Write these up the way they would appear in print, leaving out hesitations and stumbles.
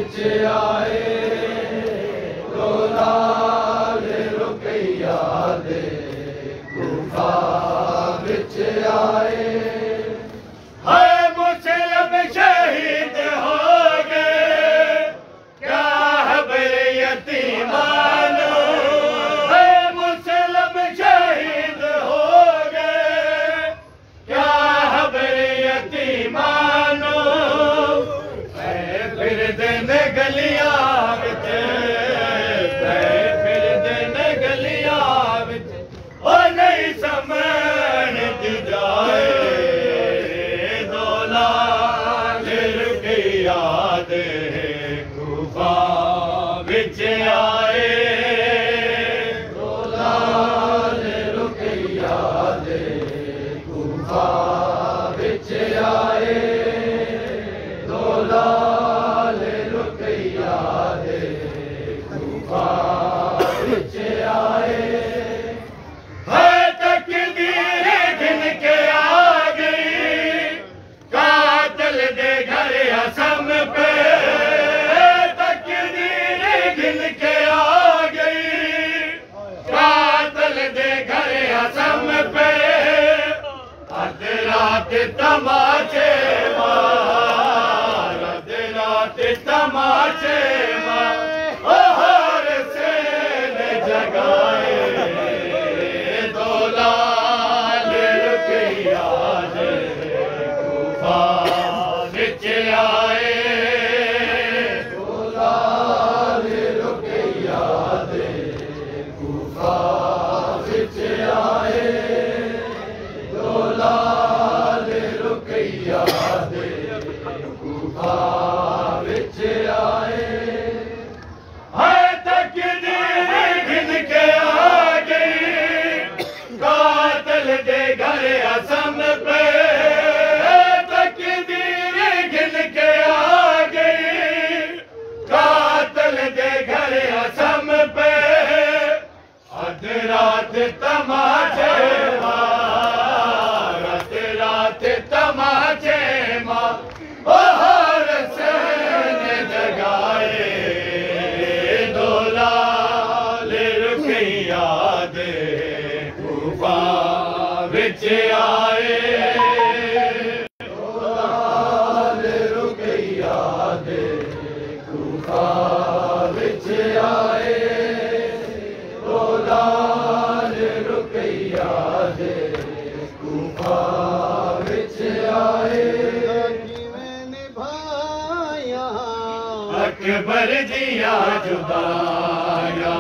विच आए दोलाल रुकैया दे गुफा विच आए हाय मुसलम शहीद हो गए क्या खबर यतीमानो हाय मुसलम शहीद हो गए क्या खबर यतीमानो फिर दिन गलियां विच फिर दिन गलियां विच ओ नहीं समझ जाए दोलाल रुकैया दे गुफा विच आए दोलाल रुकैया दे गुफा विच आए दोलाल रुकैया दे गुफा विच आए है तकदीर गिन के आ गई कातल दे घर असम पे तकदीर गिन के आ गई कातल दे घर असम पे अध रात तमाचे मार अध रात तमाचे मार ओ हर से जगाए दोलाल रुकैया दे गुफा विच आए दोलाल रुकैया दे गुफा विच आए दोलाल रुकैया दे गुफा विच आए है तकदीर गिन के आ गई कातल दे घर असम पे तकदीर गिन के आ गई कातल दे घर असम पे अध रात तमाचे मार अध रात तमाचे मार ओ हर सैन जगाए दोलाल रुकैया दे गुफा विच आए दोलाल रुकैया दे गुफा विच आए दोलाल रुकैया दे गुफा विच आए अकबर दिया जुदाया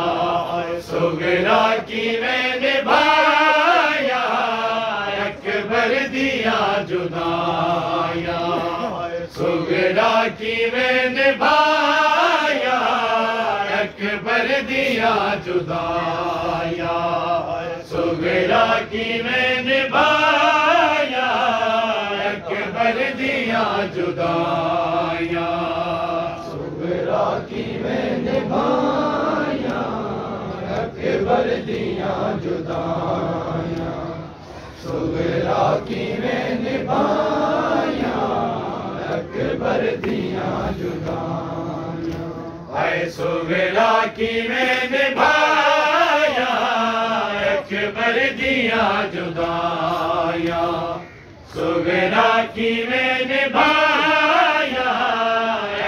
सुगरा की मैं निभाया अकबर दिया जुदाया सुगरा की मैं निभाया अकबर दिया जुदाया सुगरा की मैं निभाया अकबर दिया जुदाया सुगरा की मैं निभाया अकबर दिया जुदाया सुगरा की मैं निभाया अकबर दिया जुदाया हाय सुगरा की मैं निभाया अकबर दिया जुदाया सुगरा की मैं निभाया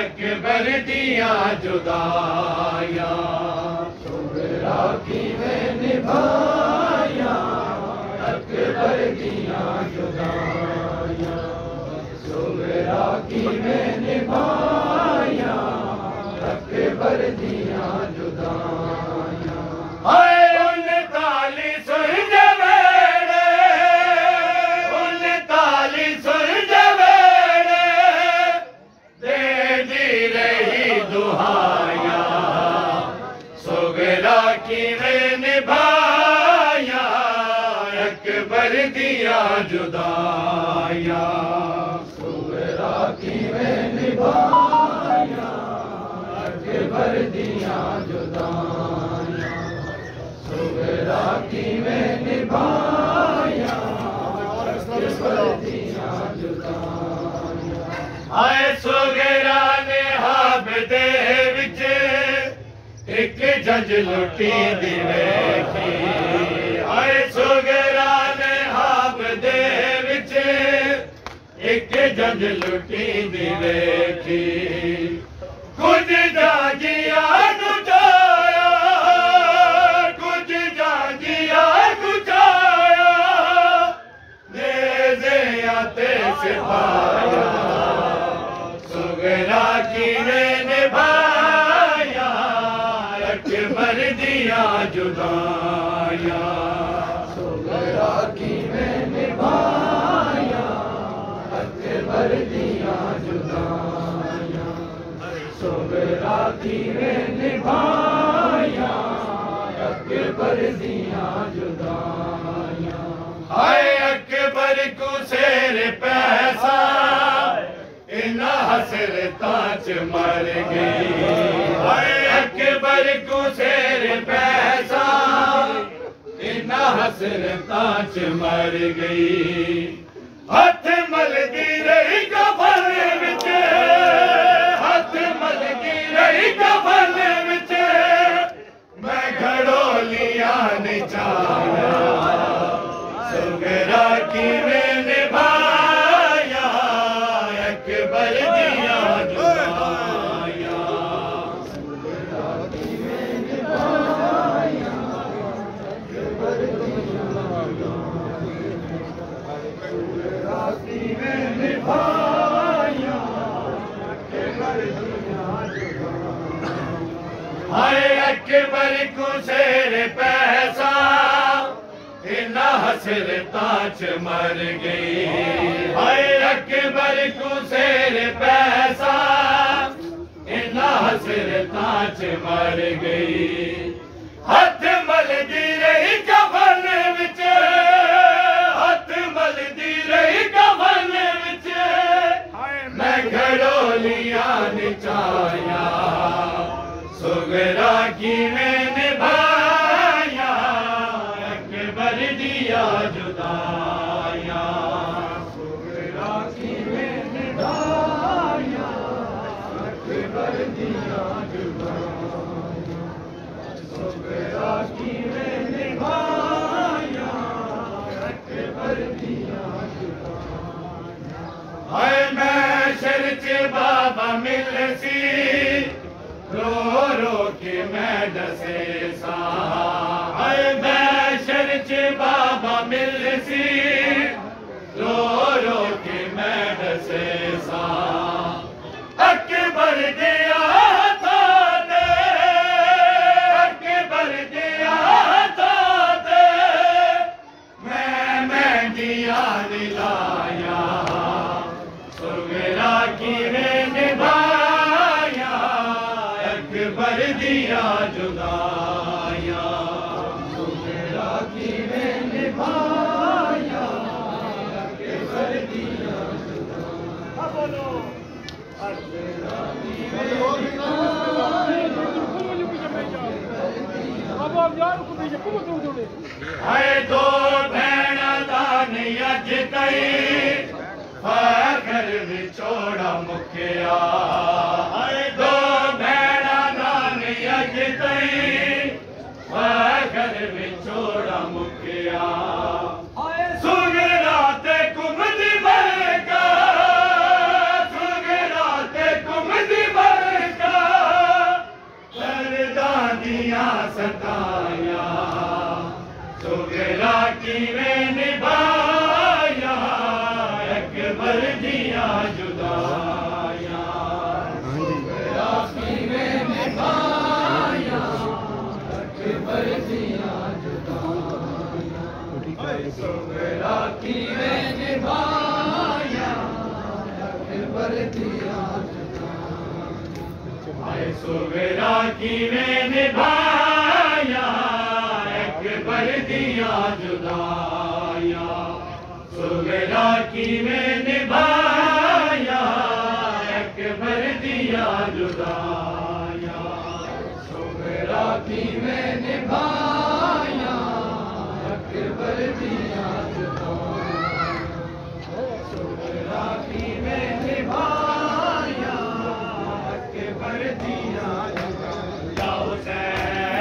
अकबर दिया जुदाया सुगरा की मैं निभाया अकबर दिया जुदाया सुगरा की मैं निभाया अकबर दिया जुदाया हाय उन ताली सुन जवेड़े उन ताली सुन जवेड़े दे दी रही दुहाया सुगरा की मैं निभाया अकबर दिया जुदाया सुगरा की मैं निभाया अकबर दिया जुदाया सुगरा की मैं निभाया अकबर दिया जुदाया आए सुगरा ने हाब दे जंज लुटी दी वेखी हाय सुगरा ने हाब दे विच एक जंज लुटी दी वेखी कुछ जाजिया गुजाया कुछ जाजिया गुजाया नेज़े आते सिपाया सुगरा की ने निभाया अकबर दिया जुदाया सुगरा की ने निभाया अकबर दिया जुदाया सुगरा की ने निभाया अकबर दिया जुदाया हाय अकबर को शेर पैसा इना हसरता च मर गई हाय अकबर को शेर पैसा इना हसरता च मर गई हथ मलदी रही कफन विच हथ मलदी रही कफन विच मैं घड़ोलियां निचाया सुगरा की में निभाया अकबर दिया जुदाया सुगरा की ने निभाया अकबर दिया सुगरा की ने निभाया अकबर दिया हाय अकबर को शेर पैसा इना हसरता च मर गई हाय अकबर को शेर पैसा इना हसरता च मर गई हथ मलदी रही कफन विच हथ मलदी रही कफन विच मैं घड़ोलियां निचाया सुगरा की में निभाया अकबर दिया जुदाया सुगरा की ने निभाया अकबर दिया जुदाया सुगरा की ने निभाया अकबर दिया जुदाया हाय मैं शर्च बाबा मिलसी रो रो के मैं दसे सा हाय मैं शर्च बाबा मिलसी रो रो के मैं दसे सा अकबर दिया ताते अकबर दिया ताते मैं दिया दिलाया सुगरा की ने निभाया अकबर दिया जुदाया सुगरा की ने निभाया अकबर दिया जुदाया बोलो सुगरा की ने हाय दो भैणा दान अज तई फखर विछोड़ा मुखिया हाय दो भैणा दान अज तई फखर विछोड़ा मुखिया सुगरा ते कुमदी बरका सुगरा ते कुमदी बरका करदा दिया सताया सुगरा की में निभाया अकबर दिया जुदाया सुगरा की ने निभाया अकबर दिया जुदाया सुगरा की ने निभाया अकबर दिया हाय सुगरा की में निभाया अकबर दिया जुदाया सुगरा की में निभाया अकबर दिया जुदाया सुगरा की ने निभाया अकबर दिया जुदाया सुगरा की ने निभाया अकबर दिया जुदाया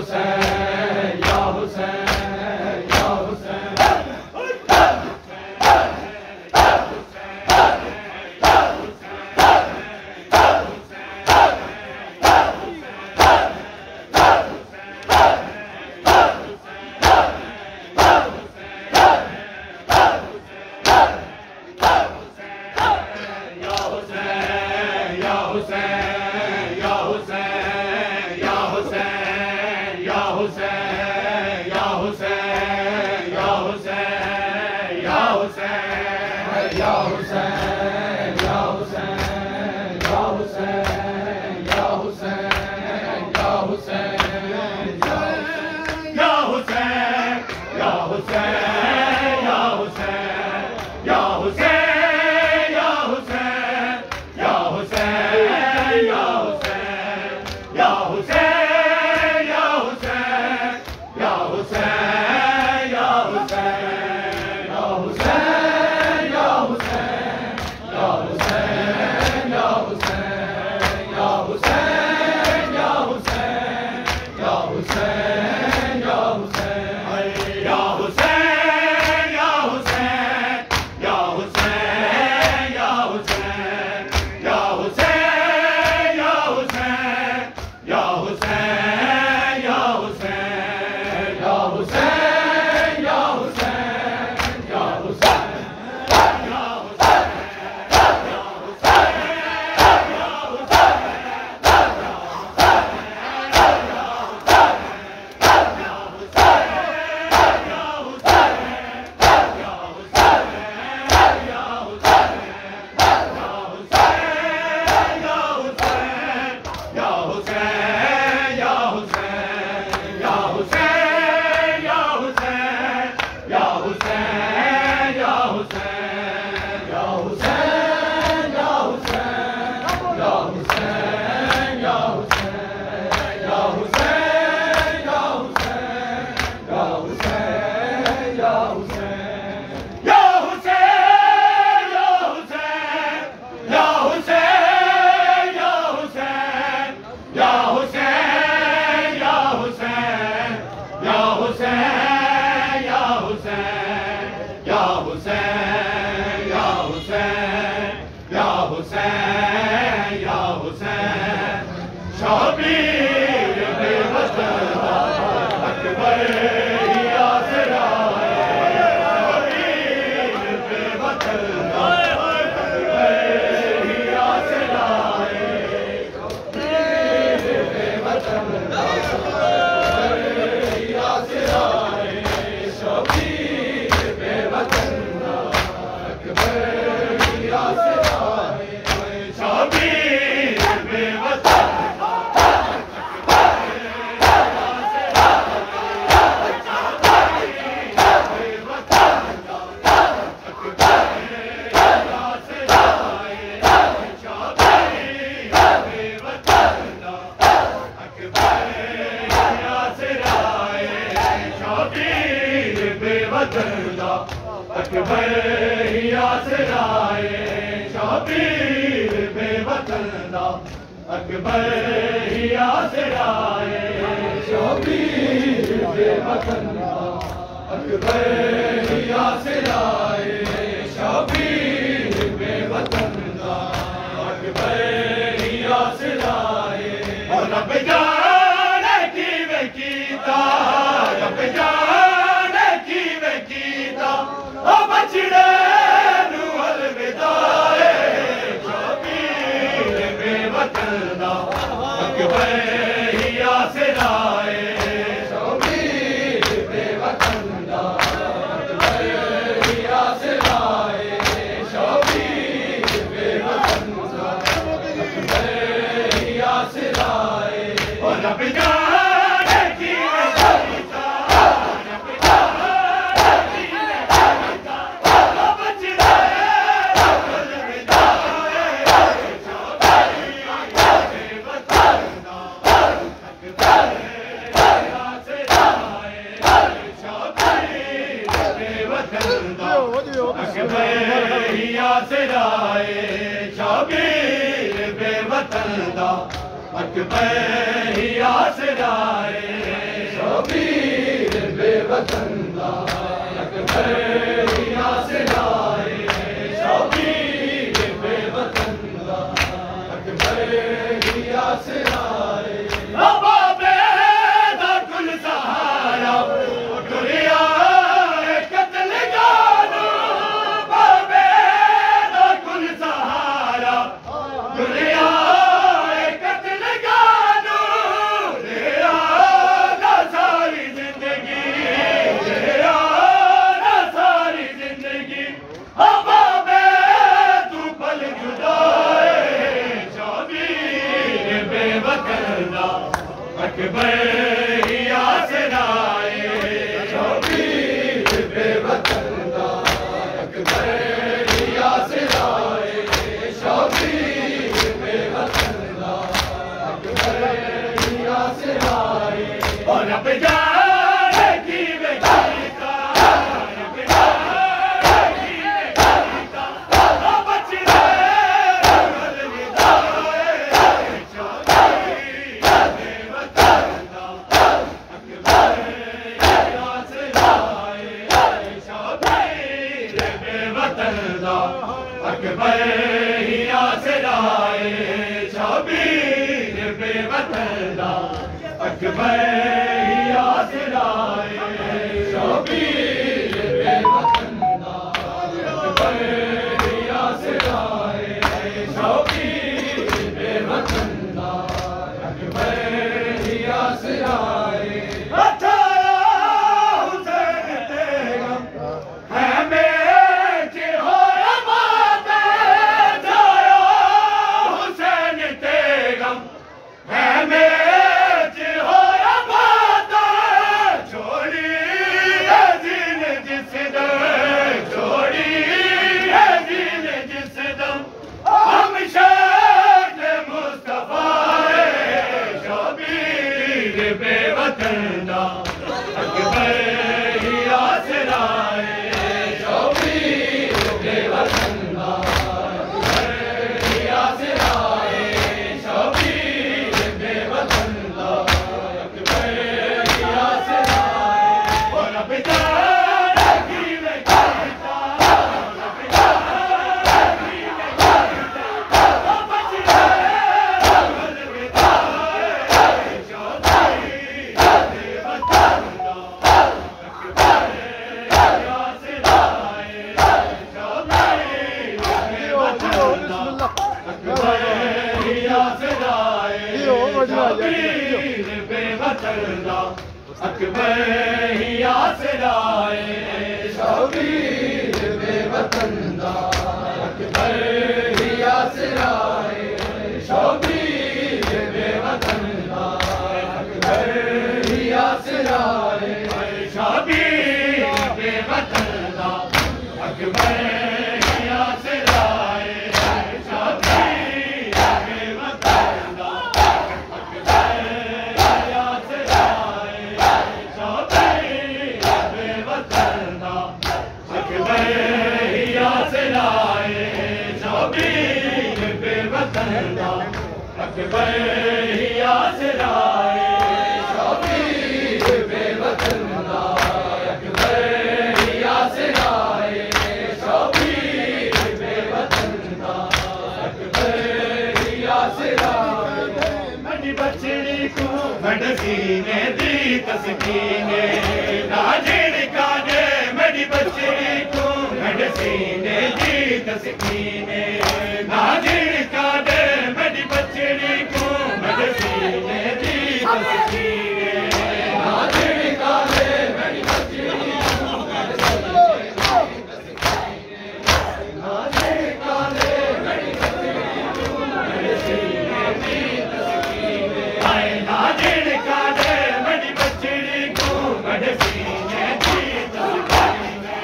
हुसैन या हुसैन या हुसैन अकबर ही आसराए शबीर बेवतन दा अकबर ही आसराए शबीर बेवतन दा अकबर ही आसराए बाबे दा कुल सहारा दुनिया कत्ल गानो बाबे दा कुल सहारा दुनिया अकबर ही आसराए शबीर बेवतन दा अकबर ही आसराए शबीर बेवतन दा अकबर ही आसराए और रब जाने की बेगीता रब जाने की बेगीता बच रहे अलविदाए अकबर ही आसराए शबीर बेवतन दा अकबर ही आसराए शबीर बेवतन दा अकबर ही आसराए शबीर बेवतन दा अकबर ही आसराए शबीर बेवतन दा अकबर ही आसराए शबीर बेवतन दा अकबर ही आसराए शबीर बेवतन दा अकबर ही आसराए शबीर बेवतन दा अकबर ही आसराए शबीर बेवतन दा अकबर ही आसराए शबीर बेवतन दा अकबर ही आसराए शबीर बेवतन दा अकबर ही आसराए मनी बचड़ी को मडसीने दी तस्कीने नाजिर काने मनी बचड़ी को मडसीने दी तस्कीने नाजिर काने मनी बचड़ी को मडसीने दी तस्कीने नाजिर काने मनी बचड़ी को नाजिर काने मनी बचड़ी को मडसीने दी तस्कीने आए नाजिर काने मनी बचड़ी को मडसीने दी तस्कीने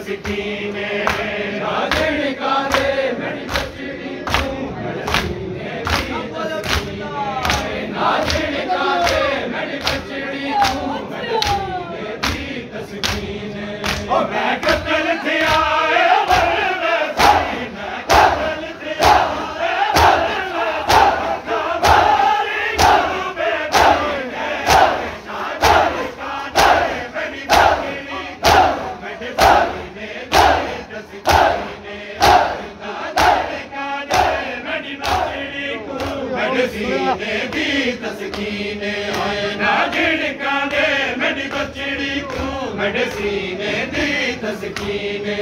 तस्कीने नाज़िन का दे मेरी बचड़ी तू मेरे सीने दी तस्कीने नाज़िन का दे मेरी बचड़ी तू मेरे सीने दी तस्कीने ओ मैं कत्ल थिया सीने दी तस्कीने नाज़िन का दे मेरी बचड़ी तू मेरे सीने दी तस्कीने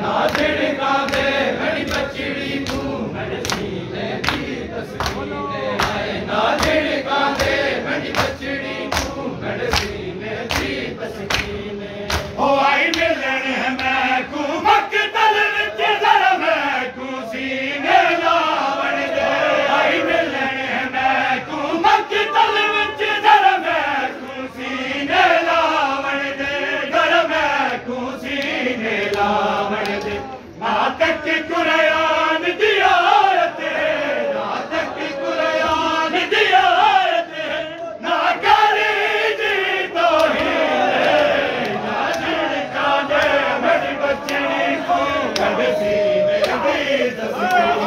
नाज़िन का दे मेरी बचड़ी तू मेरे सीने दी तस्कीने नाज़िन का दे मेरी बचड़ी तू मेरे सीने दी तस्कीने ओ आई मिलन है मैं को मकतल विच जरा मैं को सीने लावण दे आई मिलन तक कुरान दिया ना तक कुरान दिया ना करे जी तो ही नाज़िन का दे मेरी बचड़ी को मेरे सीने दी तस्कीने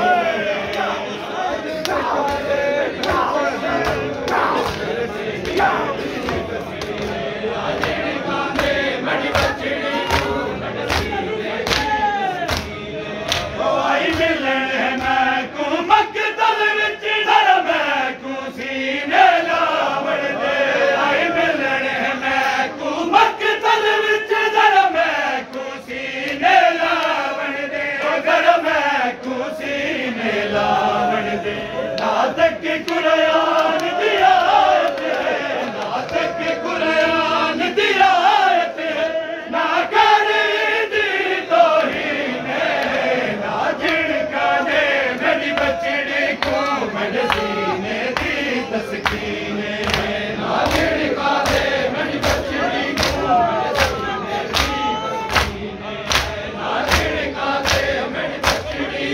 कुरान दिया ना तक कुरान दिया ना करे दी तो ही नाज़िन का दे मेरी बचड़ी को मेरे सीने दी तस्कीने नाज़िन का दे मेरी बचड़ी को मेरे सीने दी तस्कीने नाज़िन का दे मेरी बचड़ी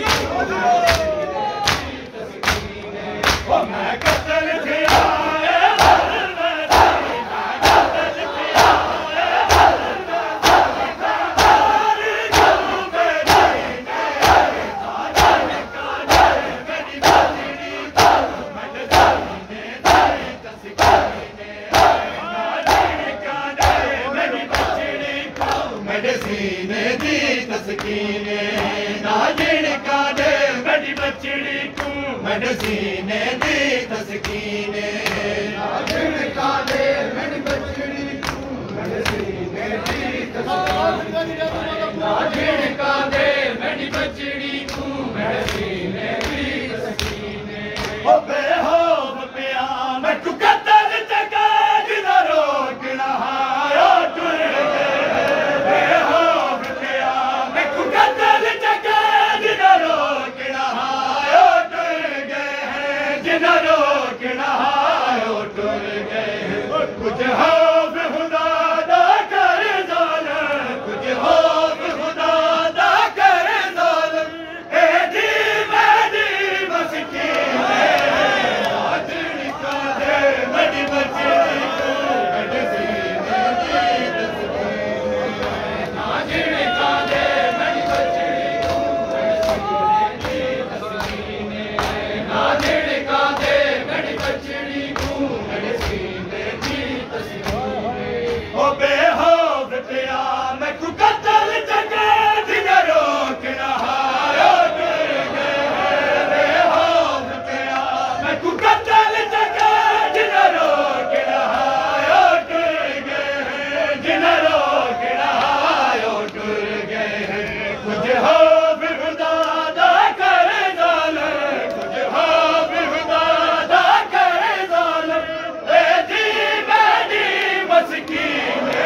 को मैं कत्ल थिया सीने दी तस्कीने नाज़िन का दे मेरी बचड़ी को मेरे सीने दी तस्कीने नाज़िन का दे मेरी बचड़ी को मेरे सीने दी तस्कीने नाज़िन का दे मेरी बचड़ी को मेरे सीने दी तस्कीने ओ बेहोब पिया मैं तू कत्ल चका जिना रोकना हायो टुर कुछ हो खुदा दा कर ज़ालिम कुछ हो खुदा दा कर ज़ालिम ए जी मेरी मस्कीने नाज़िन का दे मेरी बचड़ी को मेरे सीने दी तस्कीने नाज़िन का दे मेरी बचड़ी को मेरे सीने दी तस्कीने नाज़िन का दे मेरी बचड़ी को मेरे सीने ओ बेहोब पिया मैं तू कत्ल चके जिना रोकना हायो टुर गए बेहोब पिया मैं तू कत्ल चके जिना रोकना हायो टुर गए जिना रोकना हायो टुर गए कुछ हो खुदा दा कर ज़ालिम कुछ हो खुदा दा कर ज़ालिम ए जी मेरी मस्कीने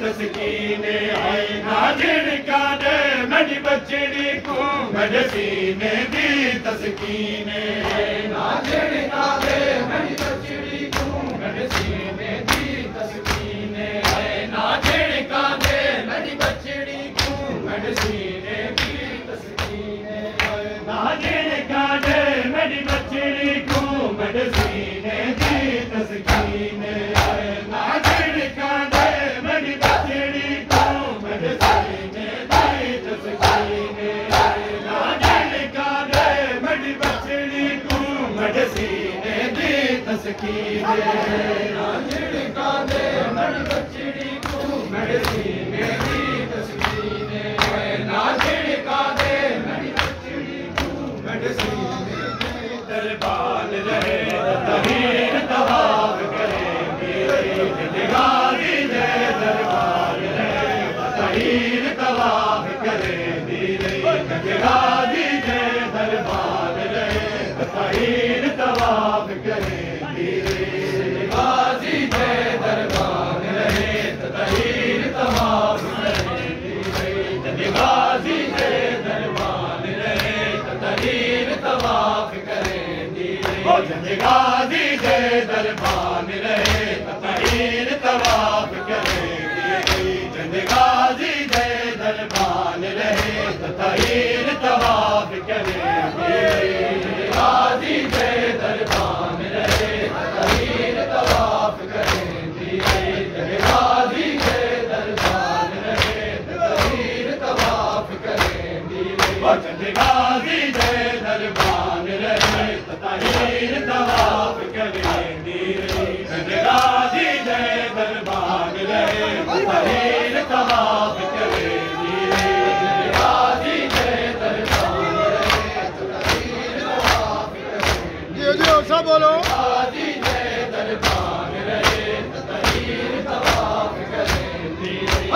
तस्कीने आए ना झिड़का दे मेरी बचड़ी को मेरे सीने दी तस्कीने ना झिड़का दे मेरी बचड़ी को मेरे सीने दी तस्कीने ना झिड़का दे मेरी बचड़ी को मेरे सीने दी तस्कीने ना झिड़का दे मेरी बचड़ी को मेरे सीने दी तस्कीने ना झिड़का दे मेरी बचड़ी को मेरे सीने दी तस्कीने ना झिड़का दे मेरी बचड़ी को मेरे सीने दी तस्कीने ना झिड़का दे मेरी बचड़ी को मेरे सीने दी तस्कीने ना झिड़का दे मेरी बचड़ी को मेरे सीने दरबार रहे तहीर तवाफ करे मेरे निगारी दे दरबार रहे तहीर तवाफ करे मेरे निगारी दे दरबार रहे तहीर तवाफ करे मेरे गाजी दे दरबार रहे तहीर तवाफ करे निगाजी दे दरबार रहे तहीर तवाफ करे गाजी दे दरबार रहे तहीर तवाफ करे गाजी दे दरबार रहे तहीर तवाफ करे गाजी दे दरबार रहे तहीर तवाफ करे गाजी दे दरबार रहे तहीर तवाफ करे गाजी दे दरबार रहे तहीर तवाफ करे गाजी दे दरबार रहे तहीर तवाफ करे गाजी दे दरबार रहे तहीर तवाफ करे जी सब बोलो गाजी दे दरबार रहे तहीर तवाफ करे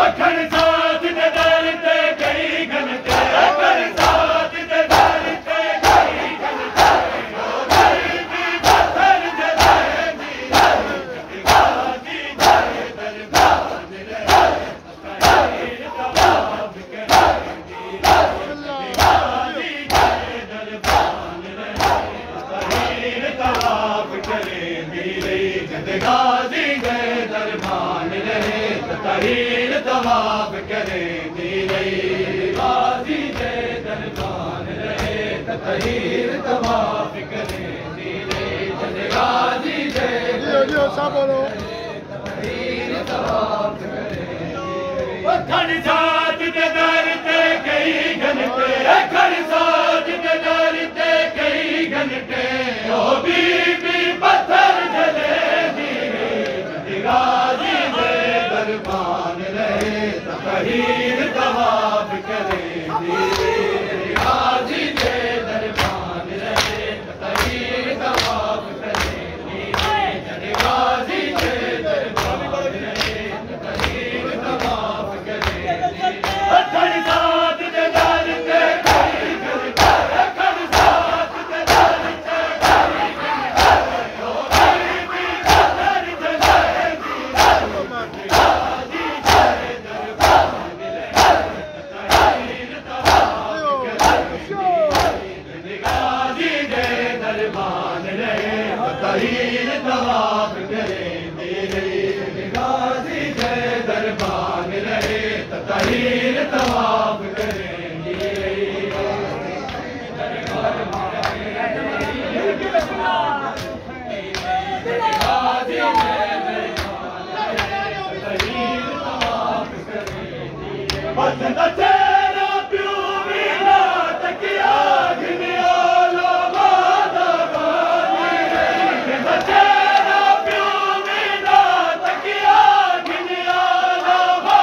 अखड़ साथ दे दर ते कई घंटे अखड़ साथ दे दर ते कई घंटे ओ दर की पत्थर जले दी गाजी दे दरबार रहे तहीर तवाफ करे गाजी दे दरबार रहे तहीर तवाफ करे मेरे गाजी दे दरबार रहे तहीर तवाफ करे मेरे गाजी दे दरबार रहे तहीर तवाफ करे गाजी दे जी सब बोलो तहीर तवाफ करे खड़ साथ के दर ते कई घंटे खड़ साथ के दर ते कई घंटे ओ बीबी पत्थर जले दी गाजी दे दरबार रहे तहीर तवाफ करे गाजी दे दरबार रहे तहीर तवाफ करे गाजी दे दरबार रहे तहीर तवाफ करे खड़ साथ के दर ते कई घंटे खड़ साथ के दर ते कई घंटे ओ बीबी पत्थर जले दी गाजी दे दरबार रहे तहीर तवाफ गाजी दे दरबार रहे तहीर तवाफ करे मेरे गाजी दे दरबार रहे तहीर तवाफ करे तेरा प्यू मीना तकिया घिनिया लोगा तेरा प्यू मीना तकिया घिनिया लोगा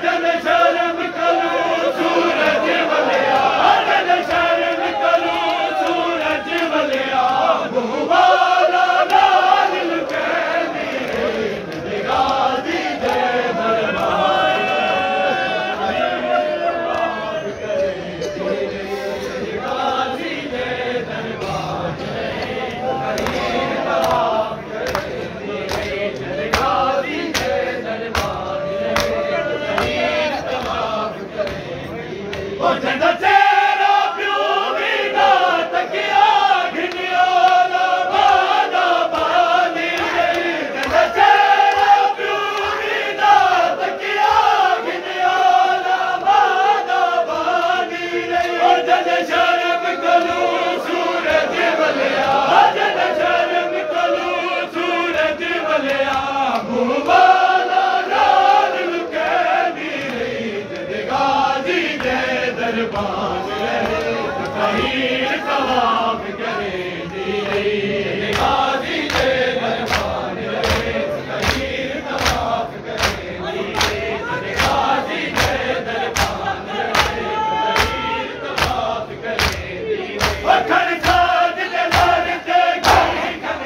जन शर्म करूं सूरज वलिया जन शर्म करूं सूरज वलिया वाला लाल गाजी दे दरबार दरबान रहे तहीर तवाफ करे दीरे गाजी दे दरबान रहे तहीर तवाफ करे दीरे गाजी दे दरबान रहे तहीर तवाफ करे दीरे अखर साज दलाल ते गई खन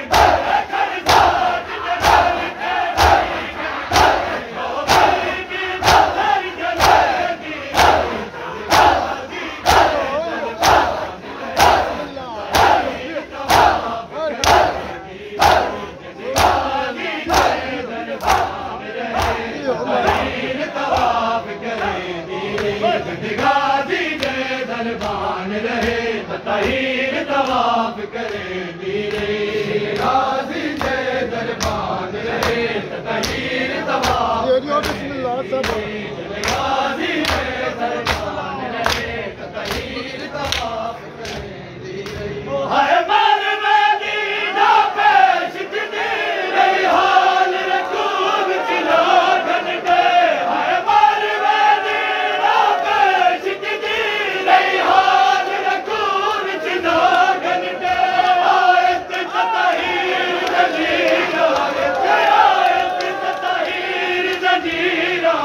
अखर साज दलाल ते गई खन ओ भाई की दलाल जलागी गाजी दे दरबान रहे तहीर तवाफ करे दीरे गाजी दे दरबान रहे तहीर तवाफ बिस्मिल्लाह सब गाजी दे दरबान रहे तहीर तवाफ करे दीरे हाय मार मदीना पेश किते रही हाल रसूल चिला गन दे हाय मार मदीना पेश किते रही हाल रसूल चिला गन दे आयत तहीर जजीरा आयत तहीर जजीरा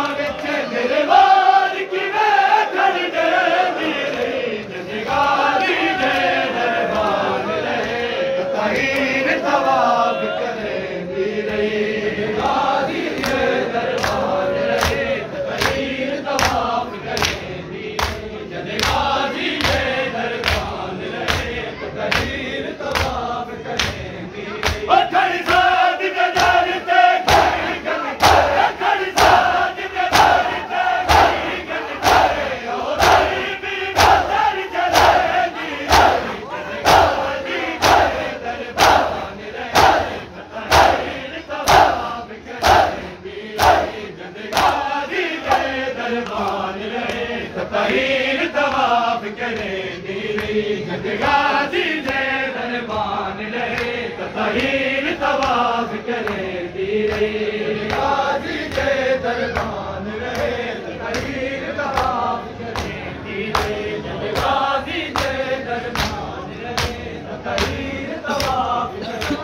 मेरे वार की मैं कर दे दीरे जगाली दे दरबान रहे तहीर तवाफ करे दीरे गाजी दे दरबान रहे तहीर तवाफ करे दीरे गाजी दे दरबान रहे तहीर तवाफ करे दीरे अखर साज गदर ते गई गन अखर साज गदर ते गई गन करे ओ भाई भी गदर जलेगी गाजी दे दरबान रहे तहीर तवाफ करे दीरे गाजी दे दरबान रहे तहीर तवाफ करे दीरे गाजी दे दरबान रहे तहीर तवाफ करे दीरे गाजी दे दरबान रहे तहीर तवाफ करे दीरे गाजी दे दरबान रहे तहीर तवाफ करे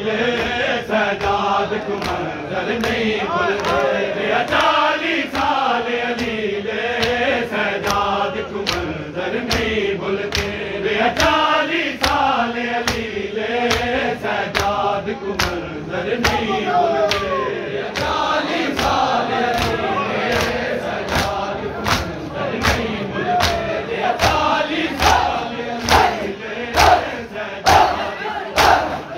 ले सजाद को मंजर नहीं भूलते 40 साल अली ले सजाद को मंजर नहीं भूलते 40 साल अली ले सजाद को मंजर नहीं भूलते 40 साल अली ले सजाद को मंजर नहीं भूलते 40 साल अली ले सजाद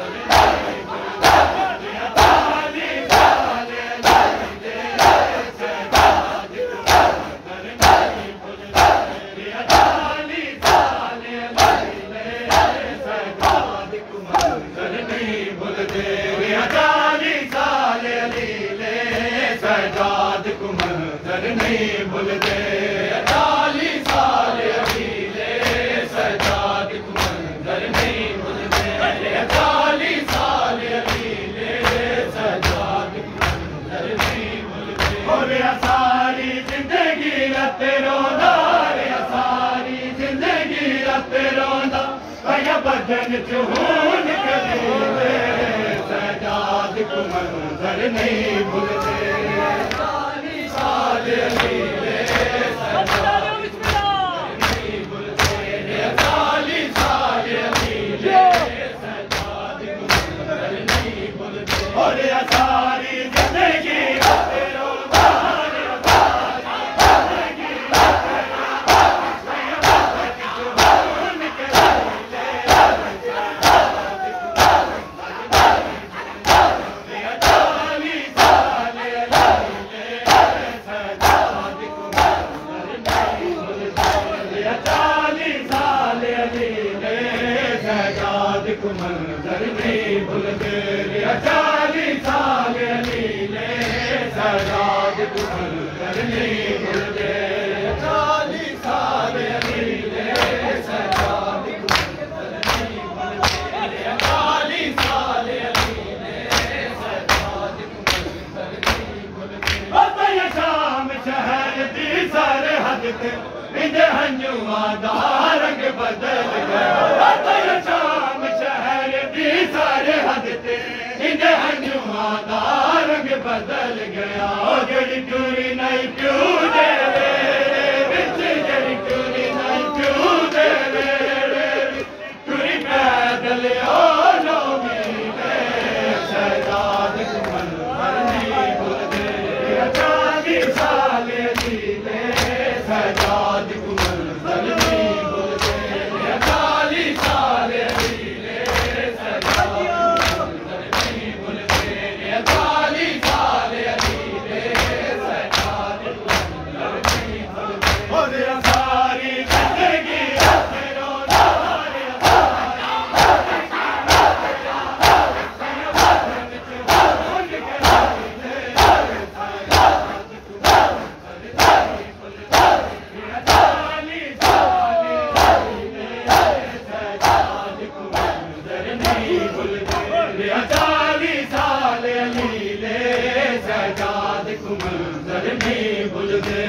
सजाद को मंजर नहीं भूलते 40 साल अभी ले सजाद को मंजर नहीं भूलते 40 साल अभी ले सजाद को मंजर नहीं भूलते और सारी जिंदगी रते रोंदा सारी जिंदगी रते रोंदा भैया बदन चून कबीले सजाद को मंजर नहीं भूलते 40 साल अली ले सजाद को मंजर नहीं भूलते 40 साल अली ले सजाद को मंजर नहीं भूलते और सारी जिंदगी रते रोंदा मंजर नहीं भूलते 40 साल थे इंजे हंजुआ दा रंग बदल गया शाम शहर दी सारे हद थे इंजे हंजुआ दा रंग बदल गया जड़ी टूरी नहीं क्यों दे बिच जड़ी टूरी नहीं क्यों दे टूरी पैदल ओ नौमी में शहजाद कुमल मरनी भूल गए 40 साल लीले शहजाद कुमल मरनी भूल गए 40 साल लीले शहजाद कुमल मरनी भूल गए 40 साल लीले शहजाद कुमल मरनी भूल गए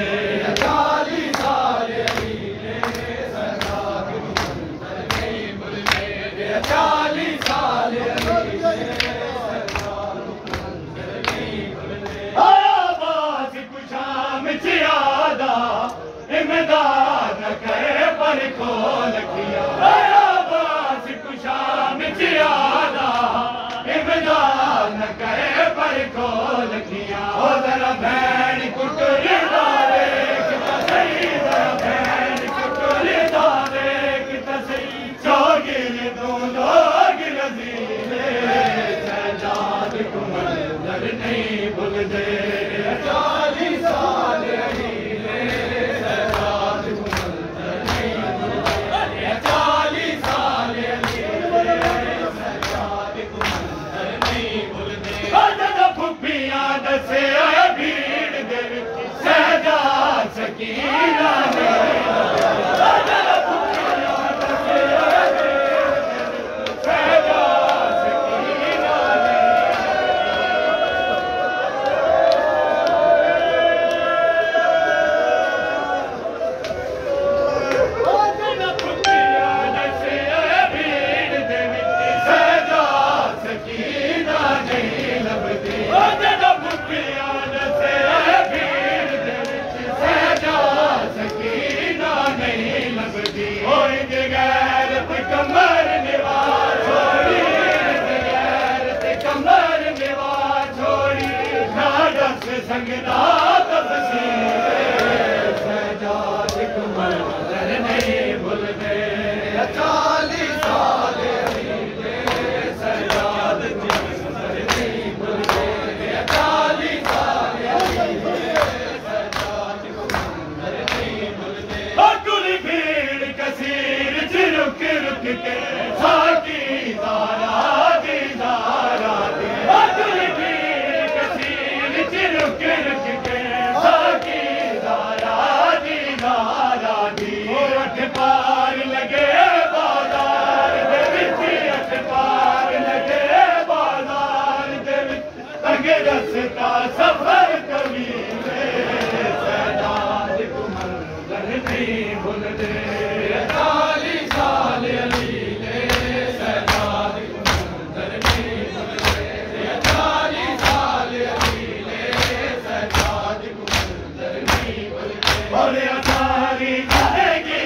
और सारी जिंदगी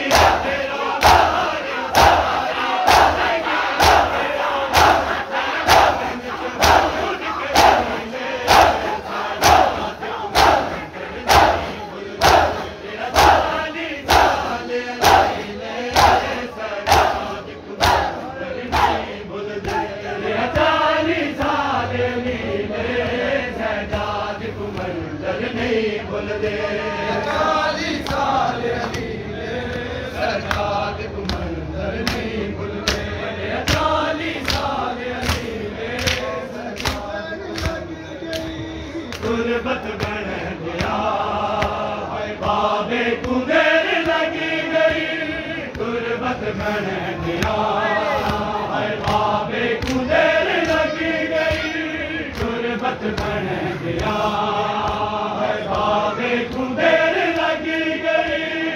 बन गया, बाबे को देर लगी गई।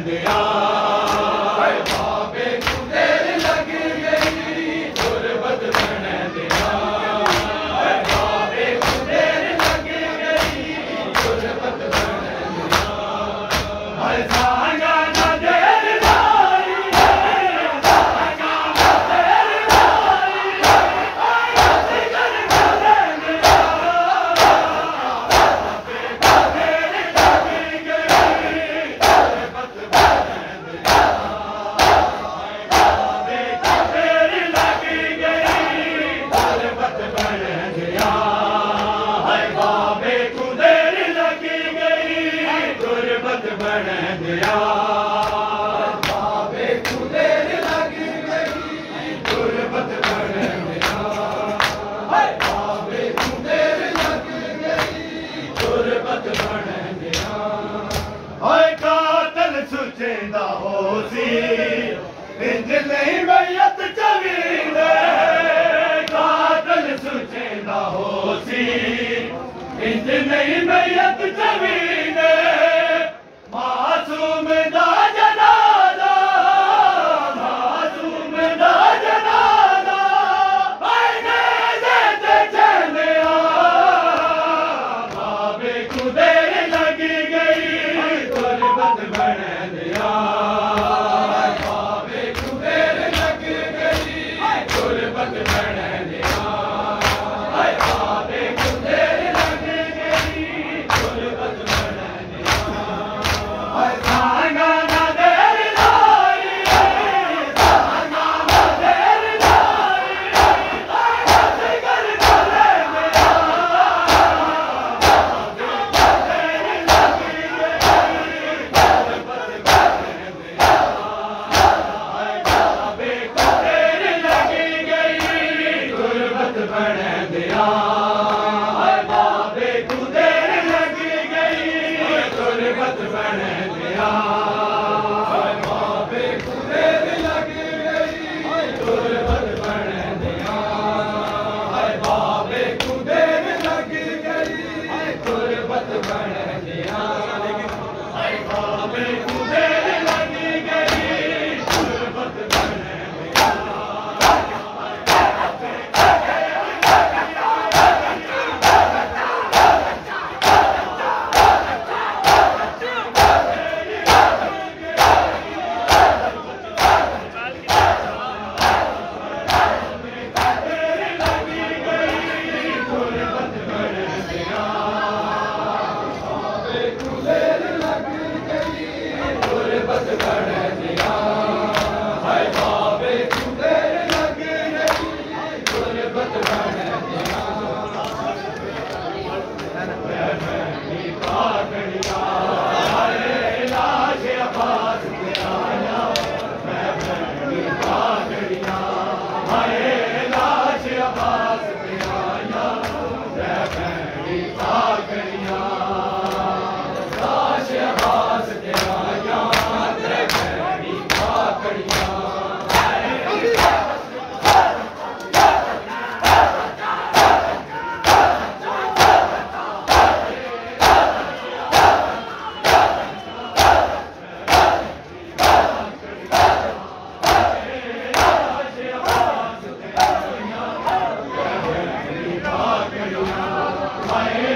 दिया बाबे को देर लग गई गुरबत बन दिया बाबे को देर लग गई गुरबत बन दिया हर सांगा ना देर लाई सांगा ना देर लाई ऐसे कर देंगे बाबे को देर लग गई गुरबत बन दिया बाबे को देर लग गई गुरबत बन दिया हाय बाबे को देर लग गई गुरबत बन दिया बाबे को देर लग गई गुरबत बन दिया हाय बाबे को देर लग गई गुरबत बन दिया हाय कातल सुचेंदा होसी इंज नहीं मैयत चवींदे कातल सुचेंदा होसी इंज नहीं मैयत चवींदे मासूम दा जनाजा मासूम दा जनाजा आईने दे चलिया बाबे को देर लग गई गुरबत बन दिया बाबे को देर लग गई गुरबत बन दिया हाय बाबे को देर लग गई गुरबत बन दिया हाय सांगा ना देर लाई सांगा ना देर लाई ऐसे कर देंगे बाबे को देर लग गई गुरबत बन दिया हाय बाबे को देर लग गई गुरबत बन दिया हाय बाबे को देर लग गई गुरबत बन दिया हाय बाबे को देर लग गई गुरबत बन दिया हाय बाबे को देर लग गई गुरबत बन दिया हाय बाबे को देर लग गई गुरबत बन दिया हाय